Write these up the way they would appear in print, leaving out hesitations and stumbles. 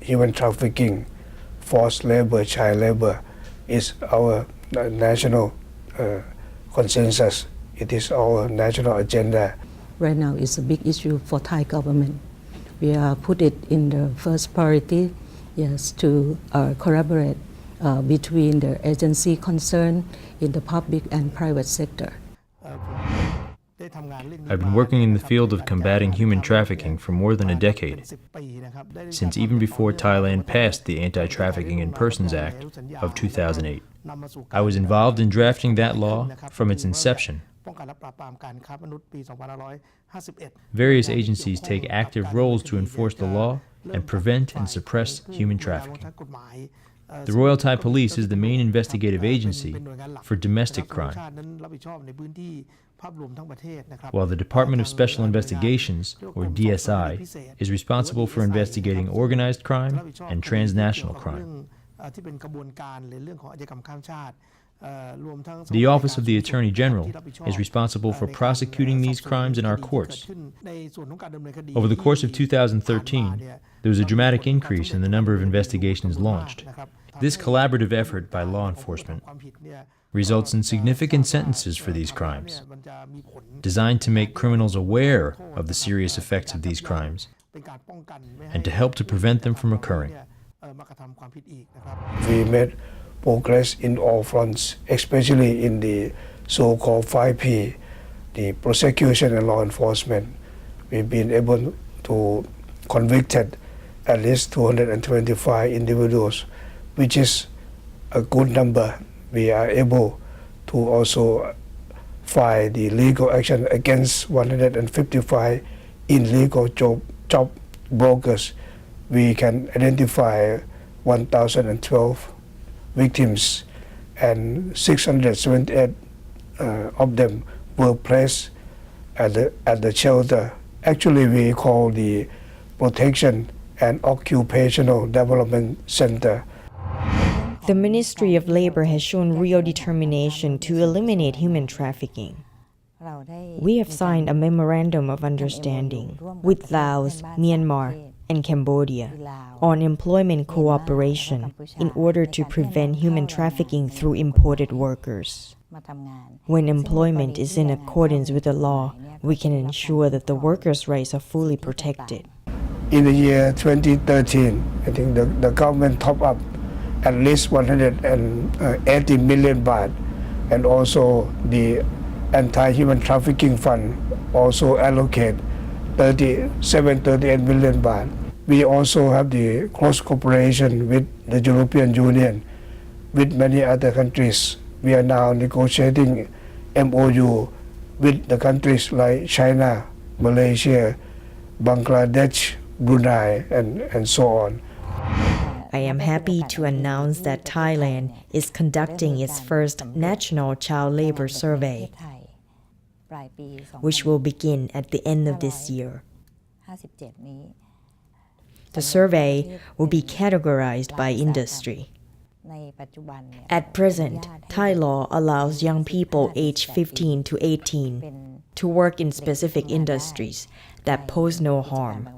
human trafficking, forced labor, child labor is our national consensus. It is our national agenda. Right now it's a big issue for Thai government. We put it in the first priority, yes, to collaborate between the agency concerned in the public and private sector. I've been working in the field of combating human trafficking for more than a decade, since even before Thailand passed the Anti-Trafficking in Persons Act of 2008. I was involved in drafting that law from its inception. Various agencies take active roles to enforce the law and prevent and suppress human trafficking. The Royal Thai Police is the main investigative agency for domestic crime, while the Department of Special Investigations, or DSI, is responsible for investigating organized crime and transnational crime. The Office of the Attorney General is responsible for prosecuting these crimes in our courts. Over the course of 2013, there was a dramatic increase in the number of investigations launched. This collaborative effort by law enforcement results in significant sentences for these crimes, designed to make criminals aware of the serious effects of these crimes and to help to prevent them from occurring. We made progress in all fronts, especially in the so-called 5P, the prosecution and law enforcement. We've been able to convict at least 225 individuals, which is a good number. We are able to also file the legal action against 155 illegal job brokers. We can identify 1,012 victims, and 678 of them were placed at the shelter. Actually, we call the Protection and Occupational Development Center. The Ministry of Labor has shown real determination to eliminate human trafficking. We have signed a memorandum of understanding with Laos, Myanmar, and Cambodia on employment cooperation in order to prevent human trafficking through imported workers. When employment is in accordance with the law, we can ensure that the workers' rights are fully protected. In the year 2013, I think the government topped up at least 180 million baht, and also the Anti-Human Trafficking Fund also allocate 38 million baht. We also have the close cooperation with the European Union, with many other countries. We are now negotiating MOU with the countries like China, Malaysia, Bangladesh, Brunei, and so on. I am happy to announce that Thailand is conducting its first national child labor survey, which will begin at the end of this year. The survey will be categorized by industry. At present, Thai law allows young people aged 15 to 18 to work in specific industries that pose no harm.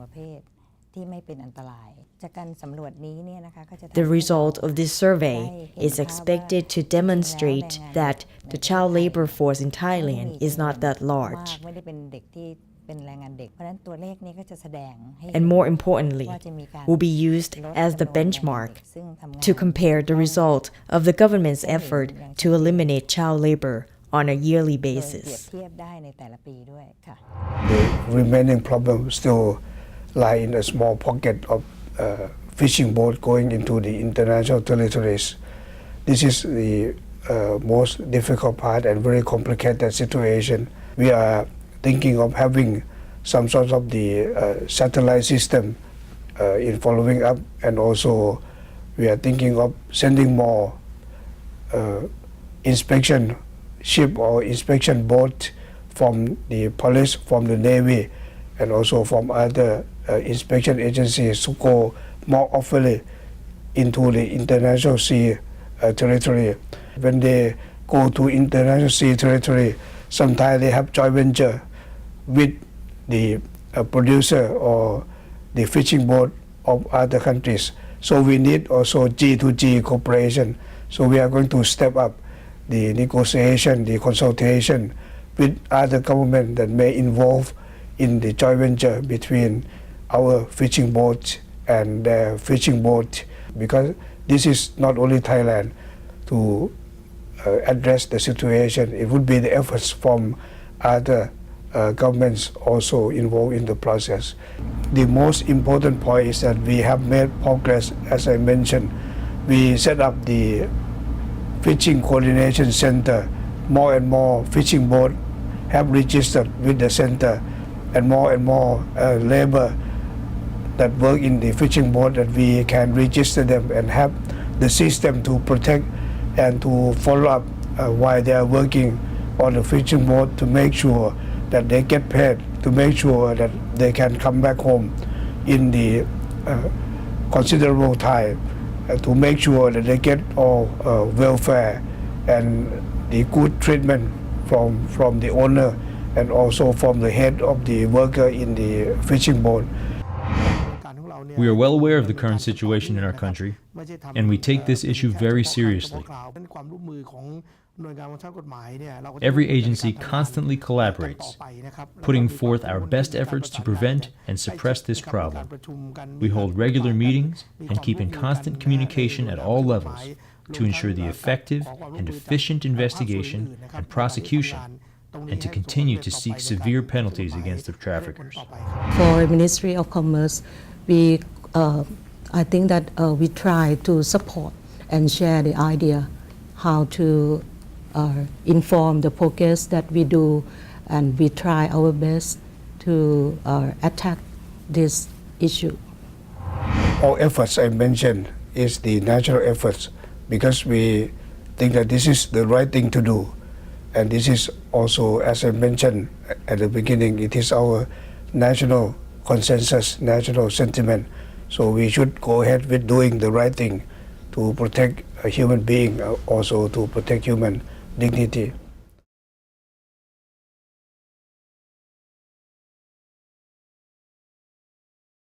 The result of this survey is expected to demonstrate that the child labor force in Thailand is not that large. And more importantly, will be used as the benchmark to compare the result of the government's effort to eliminate child labor on a yearly basis. The remaining problem still lie in a small pocket of fishing boat going into the international territories. This is the most difficult part and very complicated situation. We are thinking of having some sort of the satellite system in following up, and also we are thinking of sending more inspection ship or inspection boat from the police, from the Navy, and also from other inspection agencies to go more often into the international sea territory. When they go to international sea territory, sometimes they have joint venture with the producer or the fishing boat of other countries. So we need also G2G cooperation. So we are going to step up the negotiation, the consultation with other governments that may involve in the joint venture between our fishing boats and their fishing boat, because this is not only Thailand to address the situation. It would be the efforts from other governments also involved in the process. The most important point is that we have made progress. As I mentioned, we set up the fishing coordination center. More and more fishing boats have registered with the center, and more labor that work in the fishing boat, that we can register them and have the system to protect and to follow up while they are working on the fishing boat, to make sure that they get paid, to make sure that they can come back home in the considerable time, to make sure that they get all welfare and the good treatment from the owner and also from the head of the worker in the fishing boat. We are well aware of the current situation in our country, and we take this issue very seriously. Every agency constantly collaborates, putting forth our best efforts to prevent and suppress this problem. We hold regular meetings and keep in constant communication at all levels to ensure the effective and efficient investigation and prosecution, and to continue to seek severe penalties against the traffickers. For Ministry of Commerce, I think that we try to support and share the idea how to inform the progress that we do, and we try our best to attack this issue. All efforts I mentioned is the national efforts, because we think that this is the right thing to do. And this is also, as I mentioned at the beginning, it is our national consensus, national sentiment. So we should go ahead with doing the right thing to protect a human being, also to protect human dignity.